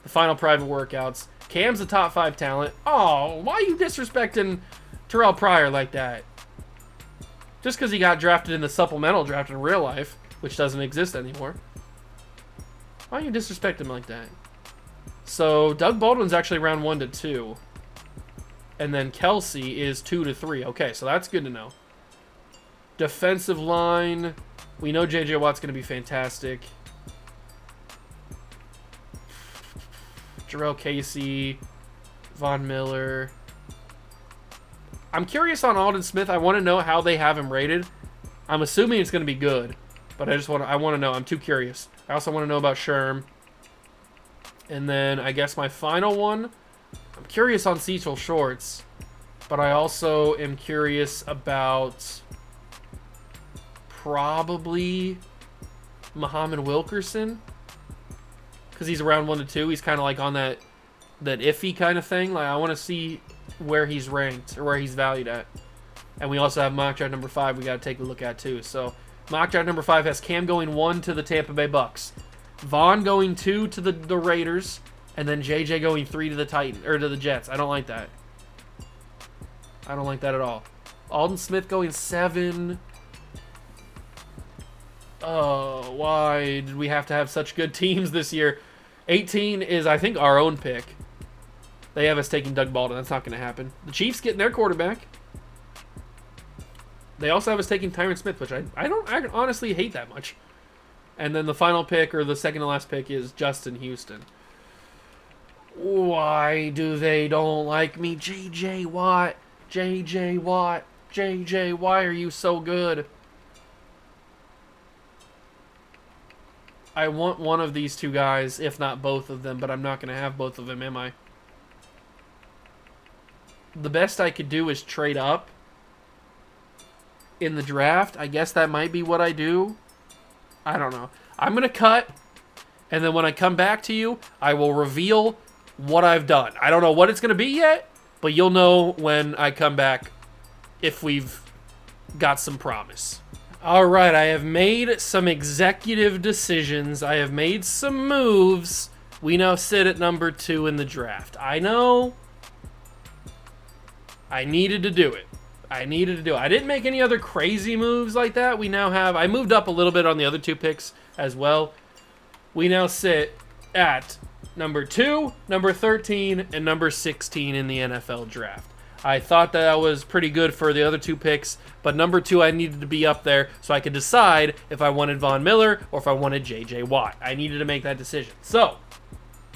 the final private workouts. Cam's a top 5 talent. Oh, why are you disrespecting Terrell Pryor like that? Just because he got drafted in the supplemental draft in real life, which doesn't exist anymore. Why you disrespect him like that? So Doug Baldwin's actually round 1 to 2. And then Kelsey is 2 to 3. Okay, so that's good to know. Defensive line. We know J.J. Watt's going to be fantastic. Jarrell Casey. Von Miller. I'm curious on Aldon Smith. I want to know how they have him rated. I'm assuming it's going to be good. But I want to know. I'm too curious. I also want to know about Sherm. And then I guess my final one. I'm curious on Cecil Shorts. But I also am curious about probably Muhammad Wilkerson. Because he's around 1 to 2. He's kind of like on that iffy kind of thing. Like I want to see where he's ranked or where he's valued at. And we also have mock draft number 5 we got to take a look at too. So mock draft number 5 has Cam going 1 to the Tampa Bay Bucks, Vaughn going 2 to the Raiders, and then JJ going 3 to the to the Jets. I don't like that. I don't like that at all. Aldon Smith going 7. Oh, why did we have to have such good teams this year? 18 is, I think, our own pick. They have us taking Doug Baldwin. That's not going to happen. The Chiefs getting their quarterback. They also have us taking Tyron Smith, which I honestly hate that much. And then the final pick, or the second to last pick, is Justin Houston. Why do they don't like me? J.J. Watt. J.J. Watt. J.J. Why are you so good? I want one of these two guys, if not both of them, but I'm not going to have both of them, am I? The best I could do is trade up in the draft. I guess that might be what I do. I don't know. I'm going to cut, and then when I come back to you, I will reveal what I've done. I don't know what it's going to be yet, but you'll know when I come back if we've got some promise. All right, I have made some executive decisions. I have made some moves. We now sit at number 2 in the draft. I know I needed to do it. I didn't make any other crazy moves like that. I moved up a little bit on the other 2 picks as well. We now sit at number 2, number 13, and number 16 in the NFL draft. I thought that was pretty good for the other 2 picks, but number 2 I needed to be up there so I could decide if I wanted Von Miller or if I wanted J.J. Watt. I needed to make that decision. So,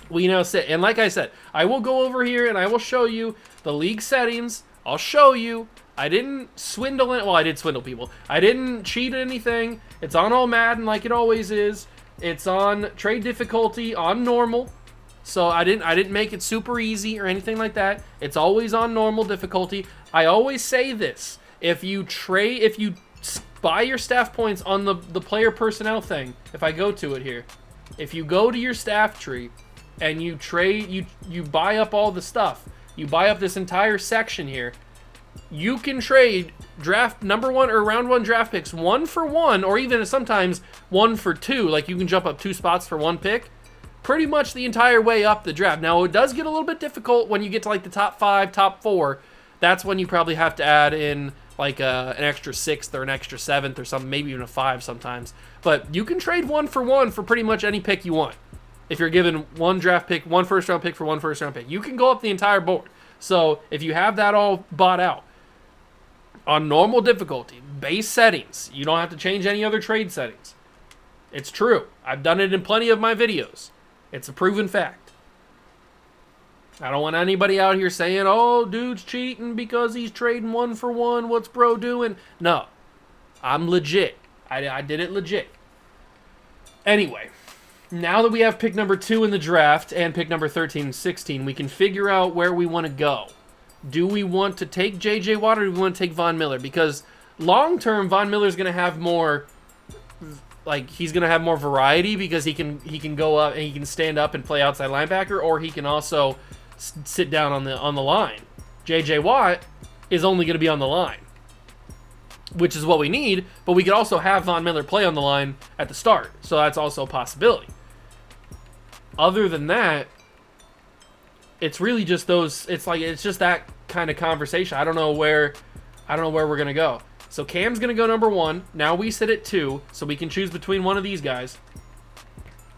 we now sit, and like I said, I will go over here and I will show you the league settings. I'll show you. I didn't swindle it. Well, I did swindle people. I didn't cheat anything. It's on all Madden like it always is. It's on trade difficulty on normal. So I didn't make it super easy or anything like that. It's always on normal difficulty. I always say this. If you buy your staff points on the player personnel thing, if I go to it here, if you go to your staff tree and you trade, you buy up all the stuff, you buy up this entire section here, you can trade draft number 1 or round 1 draft picks 1 for 1, or even sometimes 1 for 2. Like you can jump up 2 spots for 1 pick. Pretty much the entire way up the draft. Now, it does get a little bit difficult when you get to like the top 5, top 4. That's when you probably have to add in like an extra 6th or an extra 7th or something, maybe even a 5 sometimes. But you can trade 1 for 1 for pretty much any pick you want. If you're given 1 draft pick, 1 first round pick for 1 first round pick, you can go up the entire board. So if you have that all bought out on normal difficulty, base settings, you don't have to change any other trade settings. It's true. I've done it in plenty of my videos. It's a proven fact. I don't want anybody out here saying, oh, dude's cheating because he's trading 1 for 1. What's bro doing? No. I'm legit. I did it legit. Anyway, now that we have pick number 2 in the draft and pick number 13 and 16, we can figure out where we want to go. Do we want to take J.J. Watt or do we want to take Von Miller? Because long-term, Von Miller's going to have more, like, he's going to have more variety because he can go up and he can stand up and play outside linebacker, or he can also sit down on the line. J.J. Watt is only going to be on the line, which is what we need, but we could also have Von Miller play on the line at the start, so that's also a possibility. Other than that, it's really just those. It's just that kind of conversation. I don't know where we're gonna go. So Cam's gonna go number 1. Now we sit at 2, so we can choose between one of these guys.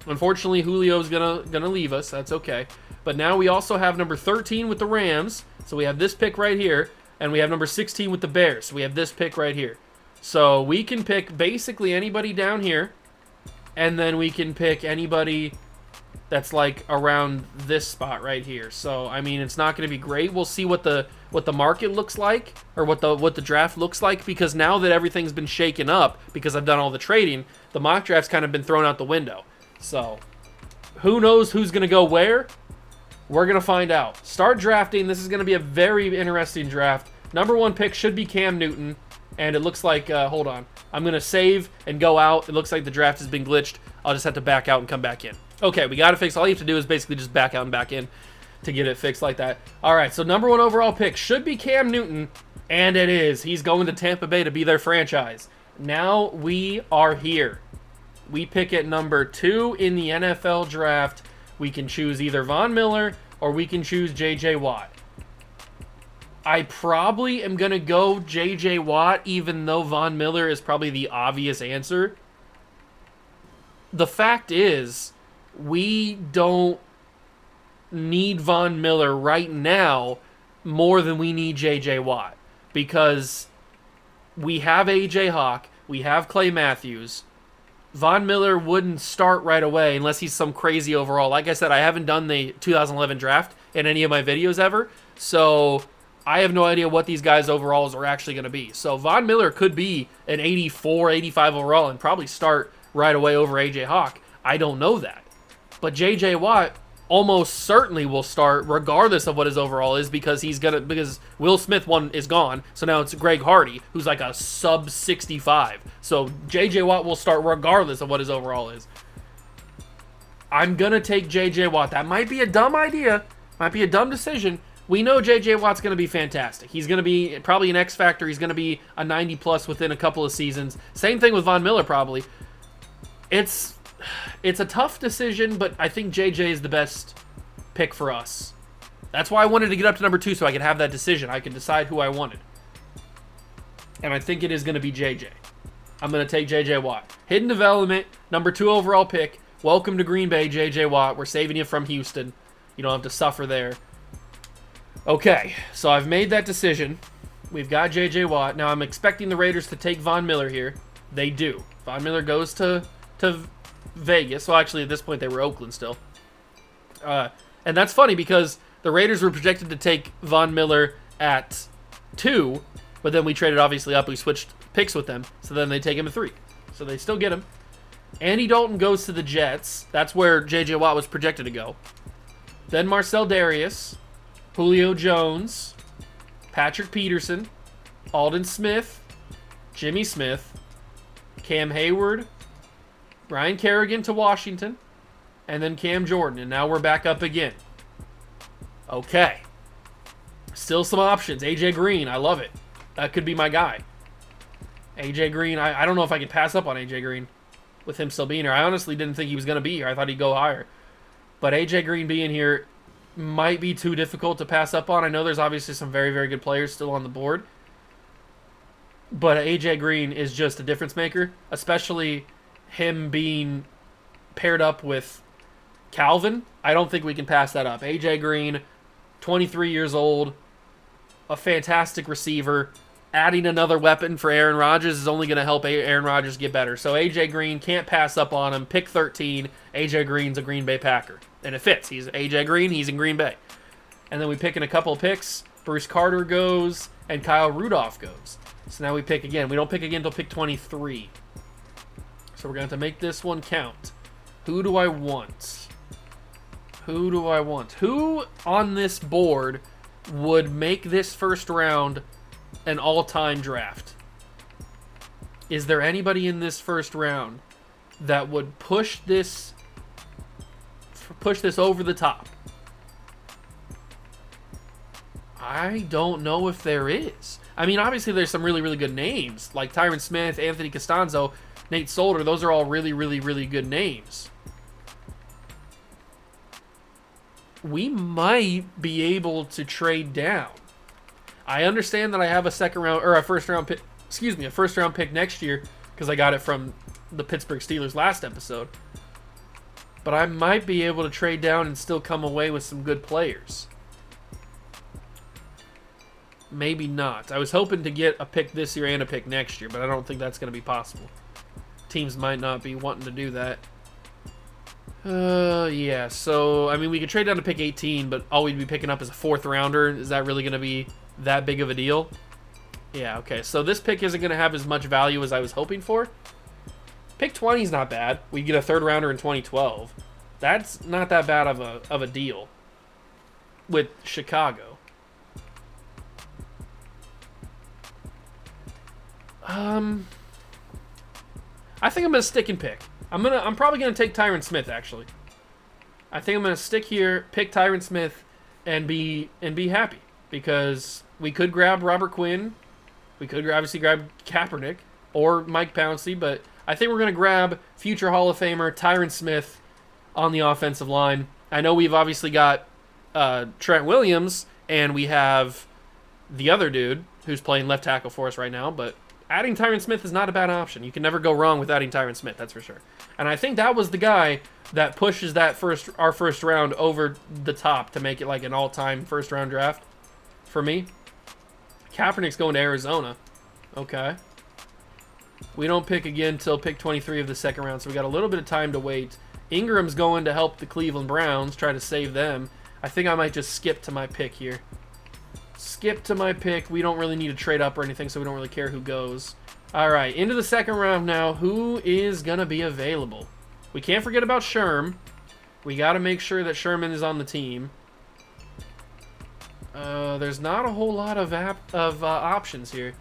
Unfortunately, Julio's gonna leave us. That's okay. But now we also have number 13 with the Rams. So we have this pick right here, and we have number 16 with the Bears. So we have this pick right here. So we can pick basically anybody down here, and then we can pick anybody that's like around this spot right here. So I mean, it's not going to be great. We'll see what the market looks like, or what the draft looks like, because now that everything's been shaken up because I've done all the trading, the mock draft's kind of been thrown out the window. So who knows who's going to go where? We're going to find out. Start drafting. This is going to be a very interesting draft. Number 1 pick should be Cam Newton, and it looks like hold on. I'm going to save and go out. It looks like the draft has been glitched. I'll just have to back out and come back in. Okay, we got to fix. All you have to do is basically just back out and back in to get it fixed like that. All right, so number 1 overall pick should be Cam Newton, and it is. He's going to Tampa Bay to be their franchise. Now we are here. We pick at number 2 in the NFL draft. We can choose either Von Miller or we can choose J.J. Watt. I probably am going to go J.J. Watt, even though Von Miller is probably the obvious answer. The fact is, we don't need Von Miller right now more than we need J.J. Watt, because we have A.J. Hawk, we have Clay Matthews. Von Miller wouldn't start right away unless he's some crazy overall. Like I said, I haven't done the 2011 draft in any of my videos ever, so I have no idea what these guys' overalls are actually going to be. So Von Miller could be an 84, 85 overall and probably start right away over A.J. Hawk. I don't know that. But J.J. Watt almost certainly will start regardless of what his overall is, because because Will Smith one is gone, so now it's Greg Hardy, who's like a sub 65. So J.J. Watt will start regardless of what his overall is. I'm going to take J.J. Watt. That might be a dumb idea. Might be a dumb decision. We know J.J. Watt's going to be fantastic. He's going to be probably an X factor. He's going to be a 90-plus within a couple of seasons. Same thing with Von Miller probably. It's a tough decision, but I think JJ is the best pick for us. That's why I wanted to get up to number 2, so I could have that decision. I could decide who I wanted. And I think it is going to be JJ. I'm going to take JJ Watt. Hidden development, number 2 overall pick. Welcome to Green Bay, JJ Watt. We're saving you from Houston. You don't have to suffer there. Okay, so I've made that decision. We've got JJ Watt. Now I'm expecting the Raiders to take Von Miller here. They do. Von Miller goes to Vegas. Well, actually, at this point, they were Oakland still. And that's funny because the Raiders were projected to take Von Miller at 2, but then we traded obviously up. We switched picks with them, so then they take him at 3. So they still get him. Andy Dalton goes to the Jets. That's where J.J. Watt was projected to go. Then Marcel Darius, Julio Jones, Patrick Peterson, Aldon Smith, Jimmy Smith, Cam Hayward, Ryan Kerrigan to Washington, and then Cam Jordan. And now we're back up again. Okay. Still some options. A.J. Green, I love it. That could be my guy. A.J. Green, I don't know if I could pass up on A.J. Green with him still being here. I honestly didn't think he was going to be here. I thought he'd go higher. But A.J. Green being here might be too difficult to pass up on. I know there's obviously some very, very good players still on the board. But A.J. Green is just a difference maker, especially him being paired up with Calvin. I don't think we can pass that up. A.J. Green, 23 years old, a fantastic receiver. Adding another weapon for Aaron Rodgers is only going to help Aaron Rodgers get better. So A.J. Green, can't pass up on him. Pick 13. A.J. Green's a Green Bay Packer. And it fits. He's A.J. Green. He's in Green Bay. And then we pick in a couple of picks. Bruce Carter goes, and Kyle Rudolph goes. So now we pick again. We don't pick again until pick 23. So we're going to have to make this one count. Who do I want? Who do I want? Who on this board would make this first round an all-time draft? Is there anybody in this first round that would push this over the top? I don't know if there is. I mean, obviously there's some really, really good names, like Tyron Smith, Anthony Costanzo, Nate Solder. Those are all really, really, really good names. We might be able to trade down. I understand that I have a second round, or a first round pick, excuse me, a first round pick next year, because I got it from the Pittsburgh Steelers last episode. But I might be able to trade down and still come away with some good players. Maybe not. I was hoping to get a pick this year and a pick next year, but I don't think that's going to be possible. Teams might not be wanting to do that. Yeah, so, I mean, we could trade down to pick 18, but all we'd be picking up is a 4th rounder. Is that really going to be that big of a deal? Yeah, okay, so this pick isn't going to have as much value as I was hoping for. Pick 20 is not bad. We get a 3rd rounder in 2012. That's not that bad of a deal with Chicago. I think I'm gonna stick and pick. I'm probably gonna take Tyron Smith, actually. I think I'm gonna stick here, pick Tyron Smith, and be happy, because we could grab Robert Quinn, we could obviously grab Kaepernick or Mike Pouncey, but I think we're gonna grab future Hall of Famer Tyron Smith on the offensive line. I know we've obviously got Trent Williams, and we have the other dude who's playing left tackle for us right now, but adding Tyron Smith is not a bad option. You can never go wrong with adding Tyron Smith, that's for sure. And I think that was the guy that pushes that our first round over the top to make it like an all-time first-round draft for me. Kaepernick's going to Arizona. Okay. We don't pick again till pick 23 of the second round, so we got a little bit of time to wait. Ingram's going to help the Cleveland Browns, try to save them. I think I might just skip to my pick here. Skip to my pick. We don't really need to trade up or anything, so we don't really care who goes. All right, into the second round now. Who is going to be available? We can't forget about Sherm. We got to make sure that Sherman is on the team. There's not a whole lot of options here.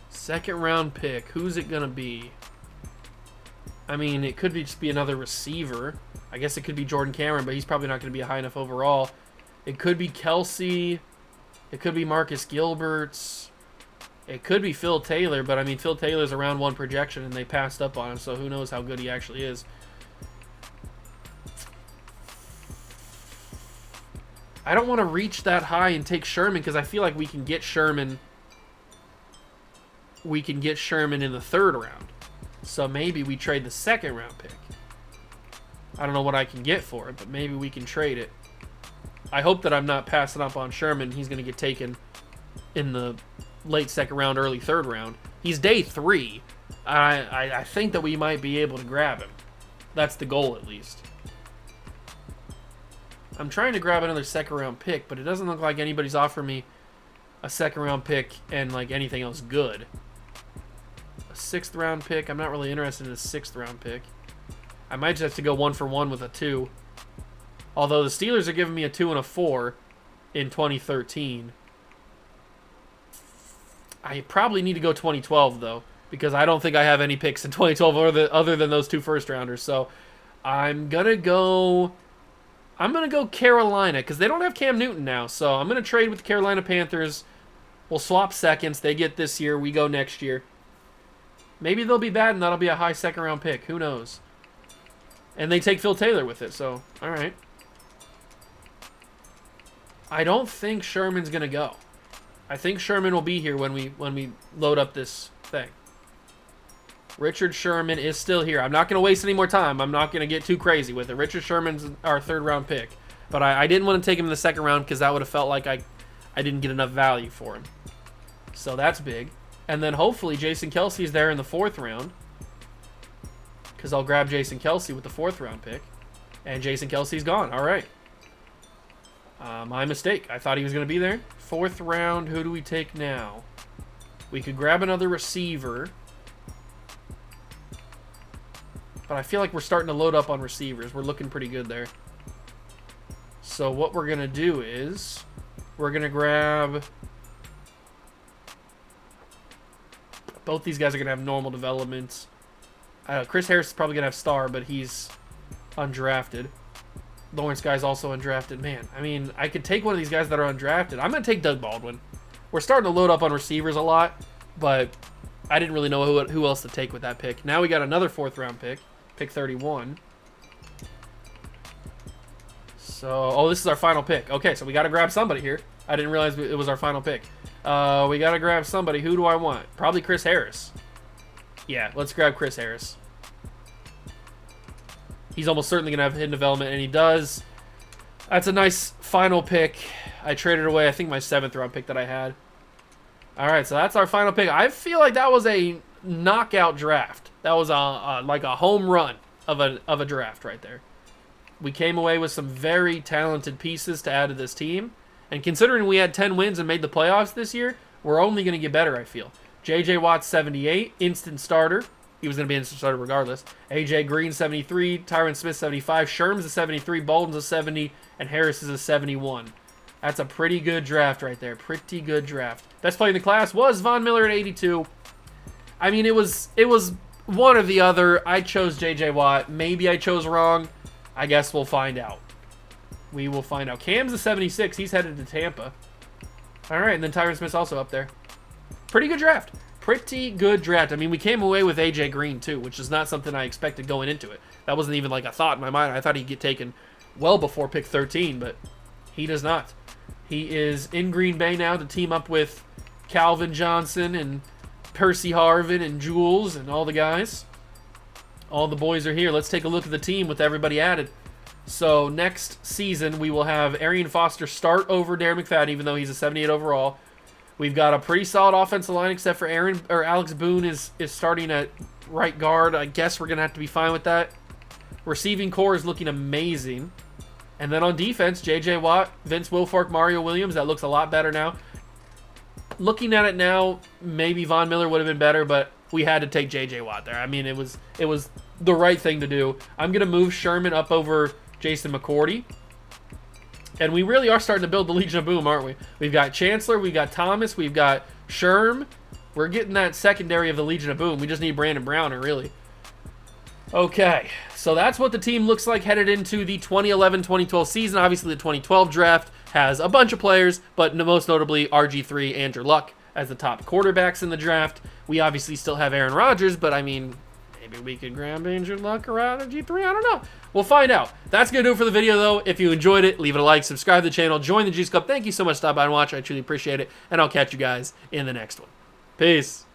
Second round pick. Who's it going to be? I mean, it could just be another receiver. I guess it could be Jordan Cameron, but he's probably not going to be a high enough overall. It could be Kelsey. It could be Marcus Gilbert. It could be Phil Taylor, but I mean, Phil Taylor's a round 1 projection, and they passed up on him, so who knows how good he actually is. I don't want to reach that high and take Sherman, because I feel like we can get Sherman. We can get Sherman in the 3rd round. So maybe we trade the 2nd round pick. I don't know what I can get for it, but maybe we can trade it. I hope that I'm not passing up on Sherman. He's going to get taken in the late 2nd round, early 3rd round. He's day 3. I think that we might be able to grab him. That's the goal, at least. I'm trying to grab another 2nd round pick, but it doesn't look like anybody's offering me a 2nd round pick and like anything else good. A 6th round pick. I'm not really interested in a 6th round pick. I might just have to go 1 for 1 with a 2. Although the Steelers are giving me a 2 and a 4 in 2013. I probably need to go 2012, though, because I don't think I have any picks in 2012 other than those 2 first-rounders. So I'm going to go Carolina, because they don't have Cam Newton now. So I'm going to trade with the Carolina Panthers. We'll swap seconds. They get this year. We go next year. Maybe they'll be bad, and that'll be a high 2nd round pick. Who knows? And they take Phil Taylor with it, so all right. I don't think Sherman's going to go. I think Sherman will be here when we load up this thing. Richard Sherman is still here. I'm not going to waste any more time. I'm not going to get too crazy with it. Richard Sherman's our 3rd round pick. But I didn't want to take him in the 2nd round because that would have felt like I didn't get enough value for him. So that's big. And then hopefully Jason Kelsey's there in the 4th round, because I'll grab Jason Kelsey with the 4th round pick. And Jason Kelsey's gone. All right. My mistake. I thought he was going to be there. 4th round. Who do we take now? We could grab another receiver. But I feel like we're starting to load up on receivers. We're looking pretty good there. So what we're going to do is we're going to grab... Both these guys are going to have normal developments. Chris Harris is probably going to have star, but he's undrafted. Lawrence guy's also undrafted. Man, I mean, I could take one of these guys that are undrafted. I'm going to take Doug Baldwin. We're starting to load up on receivers a lot, but I didn't really know who else to take with that pick. Now we got another 4th round pick, pick 31. So, oh, this is our final pick. Okay, so we got to grab somebody here. I didn't realize it was our final pick. We got to grab somebody. Who do I want? Probably Chris Harris. Yeah, let's grab Chris Harris. He's almost certainly going to have hidden development, and he does. That's a nice final pick. I traded away, I think, my 7th round pick that I had. All right, so that's our final pick. I feel like that was a knockout draft. That was like a home run of a draft right there. We came away with some very talented pieces to add to this team. And considering we had 10 wins and made the playoffs this year, we're only going to get better, I feel. J.J. Watt, 78, instant starter. He was going to be an instant starter regardless. A.J. Green, 73, Tyron Smith, 75, Sherm's a 73, Bolden's a 70, and Harris is a 71. That's a pretty good draft right there. Pretty good draft. Best player in the class was Von Miller at 82. I mean, it was one or the other. I chose J.J. Watt. Maybe I chose wrong. I guess we'll find out. We will find out. Cam's a 76. He's headed to Tampa. All right, and then Tyron Smith's also up there. Pretty good draft. Pretty good draft. I mean, we came away with A.J. Green, too, which is not something I expected going into it. That wasn't even like a thought in my mind. I thought he'd get taken well before pick 13, but he does not. He is in Green Bay now to team up with Calvin Johnson and Percy Harvin and Jules and all the guys. All the boys are here. Let's take a look at the team with everybody added. So next season, we will have Arian Foster start over Darren McFadden, even though he's a 78 overall. We've got a pretty solid offensive line, except for Alex Boone is starting at right guard. I guess we're going to have to be fine with that. Receiving core is looking amazing. And then on defense, J.J. Watt, Vince Wilfork, Mario Williams. That looks a lot better now. Looking at it now, maybe Von Miller would have been better, but we had to take J.J. Watt there. I mean, it was the right thing to do. I'm going to move Sherman up over Jason McCourty. And we really are starting to build the Legion of Boom, aren't we? We've got Chancellor, we've got Thomas, we've got Sherm. We're getting that secondary of the Legion of Boom. We just need Brandon Browner, really. Okay, so that's what the team looks like headed into the 2011-2012 season. Obviously, the 2012 draft has a bunch of players, but most notably RG3, Andrew Luck as the top quarterbacks in the draft. We obviously still have Aaron Rodgers, but I mean, maybe we could grab Andrew Luck or RG3. I don't know. We'll find out. That's going to do it for the video, though. If you enjoyed it, leave it a like, subscribe to the channel, join the Juice Club. Thank you so much for stopping by and watching. I truly appreciate it, and I'll catch you guys in the next one. Peace.